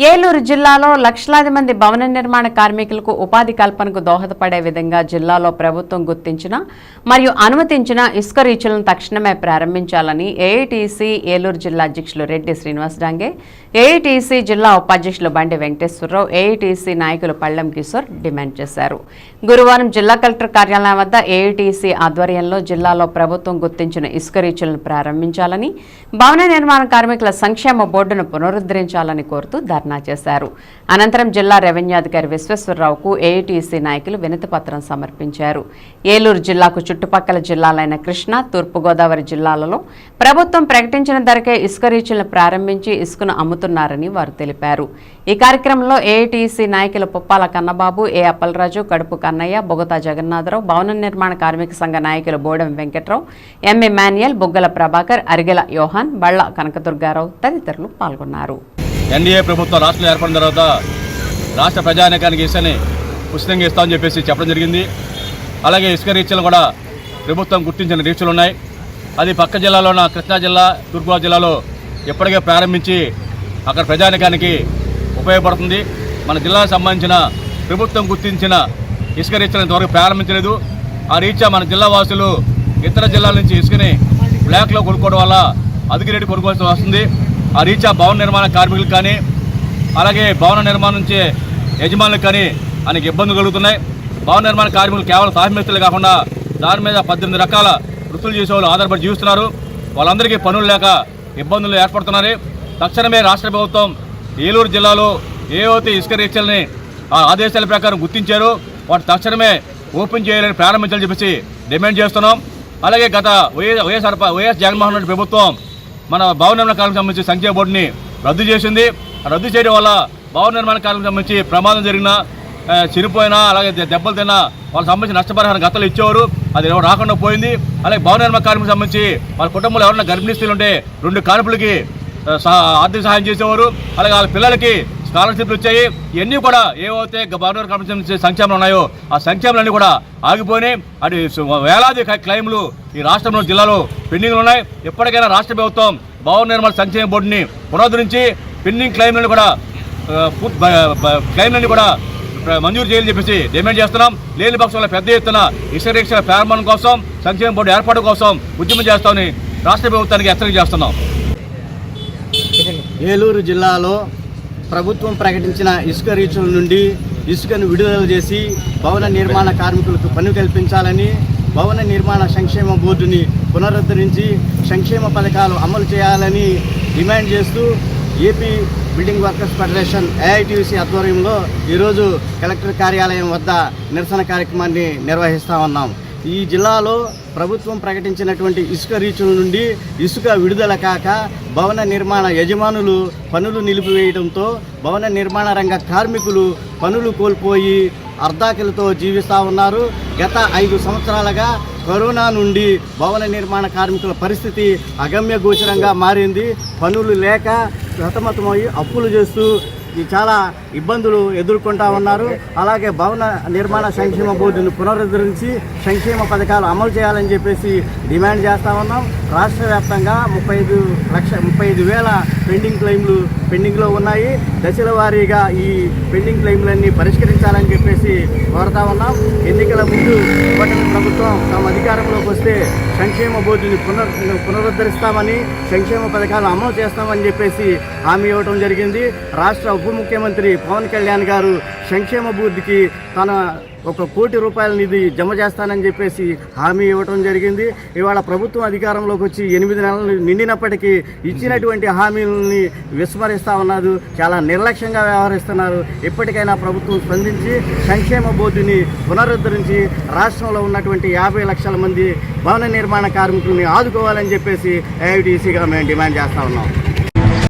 ఏలూరు జిల్లాలో లక్షలాది మంది భవన నిర్మాణ కార్మికులకు ఉపాధి కల్పనకు దోహదపడే విధంగా జిల్లాలో ప్రభుత్వం గుర్తించిన మరియు అనుమతించిన ఇసుక రీచులను తక్షణమే ప్రారంభించాలని ఏఐటీసీ ఏలూరు జిల్లా అధ్యక్షులు రెడ్డి శ్రీనివాస్ డాంగే, ఏఐటీసీ జిల్లా ఉపాధ్యక్షులు బండి వెంకటేశ్వరరావు, ఏఐటీసీ నాయకులు పళ్లెం కిషోర్ డిమాండ్ చేశారు. గురువారం జిల్లా కలెక్టర్ కార్యాలయం వద్ద ఏఐటీసీ ఆధ్వర్యంలో జిల్లాలో ప్రభుత్వం గుర్తించిన ఇసుక రీచులను ప్రారంభించాలని, భవన నిర్మాణ కార్మికుల సంక్షేమ బోర్డును పునరుద్ధరించాలని కోరుతూ ధర్నా చేశారు. అనంతరం జిల్లా రెవెన్యూ అధికారి విశ్వేశ్వరరావుకు ఏఐటీసీ నాయకులు వినతిపత్రం సమర్పించారు. ఏలూరు జిల్లాకు చుట్టుపక్కల జిల్లాలైన కృష్ణా, తూర్పుగోదావరి జిల్లాలలో ప్రభుత్వం ప్రకటించిన ధరకే ఇసుక రీచులను ప్రారంభించి ఇసుకను అమ్ముతున్నారని వారు తెలిపారు. ఈ కార్యక్రమంలో ఏఐటీసీ నాయకులు పుప్పాల కన్నబాబు, ఏ అప్పలరాజు, కడుపు కన్నయ్య, బొగతా జగన్నాథరావు, భవన నిర్మాణ కార్మిక సంఘ నాయకులు బోడెం వెంకట్రావు, ఎం ఇమాన్యుయల్, బుగ్గల ప్రభాకర్, అరిగెల యోహాన్, బళ్ళ కనకదుర్గారావు తదితరులు పాల్గొన్నారు. ఎన్డీఏ ప్రభుత్వం రాష్ట్రంలో ఏర్పడిన తర్వాత రాష్ట్ర ప్రజానీకానికి ఇసుకని ఉచితంగా ఇస్తామని చెప్పేసి చెప్పడం జరిగింది. అలాగే ఇసుక రీచ్లు కూడా ప్రభుత్వం గుర్తించిన రీచ్లు ఉన్నాయి. అది పక్క జిల్లాలో ఉన్న కృష్ణా జిల్లా, తూర్పుగోదావరి జిల్లాలో ఎప్పటికే ప్రారంభించి అక్కడ ప్రజానీకానికి ఉపయోగపడుతుంది. మన జిల్లాకు సంబంధించిన ప్రభుత్వం గుర్తించిన ఇసుక రీచ్లను ఇంతవరకు ప్రారంభించలేదు. ఆ రీత్యా మన జిల్లా వాసులు ఇతర జిల్లాల నుంచి ఇసుకని బ్లాక్లో కొనుక్కోవడం వల్ల అధిక రేటు కొనుక్కోవాల్సి వస్తుంది. ఆ రీత్యా భవన నిర్మాణ కార్మికులకు కానీ, అలాగే భవన నిర్మాణం నుంచి యజమానులకు కానీ అనేక ఇబ్బందులు కలుగుతున్నాయి. భవన నిర్మాణ కార్మికులు కేవలం తాహిమేస్తులే కాకుండా దాని మీద 18 రకాల వృత్తులు చేసే వాళ్ళు ఆధారపడి జీవిస్తున్నారు. వాళ్ళందరికీ పనులు లేక ఇబ్బందులు ఏర్పడుతున్నారు. తక్షణమే రాష్ట్ర ప్రభుత్వం ఏలూరు జిల్లాలో ఏవైతే ఇసుక రీచ్లని ఆ ఆదేశాల ప్రకారం గుర్తించారో వాటి తక్షణమే ఓపెన్ చేయాలని ప్రారంభించాలని చెప్పేసి డిమాండ్ చేస్తున్నాం. అలాగే గత వైఎస్ జగన్మోహన్ రెడ్డి ప్రభుత్వం మన భవన నిర్మాణ కార్మికులకు సంబంధించి సంక్షేమ బోర్డుని రద్దు చేసింది. రద్దు చేయడం వల్ల భవన నిర్మాణ కార్మికులకు సంబంధించి ప్రమాదం జరిగినా, చనిపోయినా, అలాగే దెబ్బలు తిన్నా వాళ్ళకి సంబంధించి నష్టపరిహారం గతంలో ఇచ్చేవారు. అది రాకుండా పోయింది. అలాగే భవన నిర్మాణ కార్మికులకు సంబంధించి వాళ్ళ కుటుంబంలో ఎవరైనా గర్భిణీ స్త్రీలు ఉంటే 2 కానుపులకి ఆర్థిక సహాయం చేసేవారు. అలాగే వాళ్ళ పిల్లలకి స్కాలర్షిప్లు వచ్చాయి. ఇవన్నీ కూడా ఏవైతే భవన కార్మికుల సంక్షేమాలు ఉన్నాయో ఆ సంక్షేమాలన్నీ కూడా ఆగిపోయినాయి. అది వేలాది క్లెయిమ్లు ఈ రాష్ట్రంలో జిల్లాలో పెండింగ్లు ఉన్నాయి. ఎప్పటికైనా రాష్ట్ర ప్రభుత్వం భవన నిర్మాణ సంక్షేమ బోర్డుని పునరుద్ధరించి పెండింగ్ క్లెయిమ్లను కూడా మంజూరు చేయాలని చెప్పేసి డిమాండ్ చేస్తున్నాం. లేని పక్షంలో పెద్ద ఎత్తున ఇసుక రీచ్ల ప్రారంభం కోసం, సంక్షేమ బోర్డు ఏర్పాటు కోసం ఉద్యమం చేస్తామని రాష్ట్ర ప్రభుత్వానికి హెచ్చరిక చేస్తున్నాం. ఏలూరు జిల్లాలో ప్రభుత్వం ప్రకటించిన ఇసుక రీచుల నుండి ఇసుకను విడుదల చేసి భవన నిర్మాణ కార్మికులకు పని కల్పించాలని, భవన నిర్మాణ సంక్షేమ బోర్డుని పునరుద్ధరించి సంక్షేమ పథకాలు అమలు చేయాలని డిమాండ్ చేస్తూ AP building workers federation AITC ఆధ్వర్యంలో ఈరోజు కలెక్టర్ కార్యాలయం వద్ద నిరసన కార్యక్రమాన్ని నిర్వహిస్తూ ఉన్నాం. ఈ జిల్లాలో ప్రభుత్వం ప్రకటించినటువంటి ఇసుక రీచుల నుండి ఇసుక విడుదల కాక భవన నిర్మాణ యజమానులు పనులు నిలిపివేయడంతో భవన నిర్మాణ రంగ కార్మికులు పనులు కోల్పోయి అర్ధాకిలతో జీవిస్తూ ఉన్నారు. గత 5 సంవత్సరాలుగా కరోనా నుండి భవన నిర్మాణ కార్మికుల పరిస్థితి అగమ్య గోచరంగా మారింది. పనులు లేక సతమతమై అప్పులు చేస్తూ చాలా ఇబ్బందులు ఎదుర్కొంటా ఉన్నారు. అలాగే భవన నిర్మాణ సంక్షేమ బోర్డును పునరుద్ధరించి సంక్షేమ పథకాలు అమలు చేయాలని చెప్పేసి డిమాండ్ చేస్తూ ఉన్నాం. రాష్ట్ర వ్యాప్తంగా 35,000 పెండింగ్ క్లెయిమ్లు పెండింగ్లో ఉన్నాయి. దశల వారీగా ఈ పెండింగ్ క్లెయిమ్లన్నీ పరిష్కరించాలని చెప్పేసి కోరుతా ఉన్నాం. ఎన్నికల ముందు పట్టణ ప్రభుత్వం తమ అధికారంలోకి వస్తే సంక్షేమ బోర్డుని పునరుద్ధరిస్తామని, సంక్షేమ పథకాలు అమలు చేస్తామని చెప్పేసి హామీ ఇవ్వడం జరిగింది. రాష్ట్ర ఉప ముఖ్యమంత్రి పవన్ కళ్యాణ్ గారు సంక్షేమ బోర్డుకి తన 1 కోటి రూపాయల నిధి జమ చేస్తానని చెప్పేసి హామీ ఇవ్వడం జరిగింది. ఇవాళ ప్రభుత్వం అధికారంలోకి వచ్చి 8 నెలలు నిండినప్పటికీ ఇచ్చినటువంటి హామీలని విస్మరిస్తూ ఉన్నారు. చాలా నిర్లక్ష్యంగా వ్యవహరిస్తున్నారు. ఎప్పటికైనా ప్రభుత్వం స్పందించి సంక్షేమ బోర్డుని పునరుద్ధరించి రాష్ట్రంలో ఉన్నటువంటి 50 లక్షల మంది భవన నిర్మాణ కార్మికుల్ని ఆదుకోవాలని చెప్పేసి ఏఐటీసీగా మేము డిమాండ్ చేస్తూ ఉన్నాం.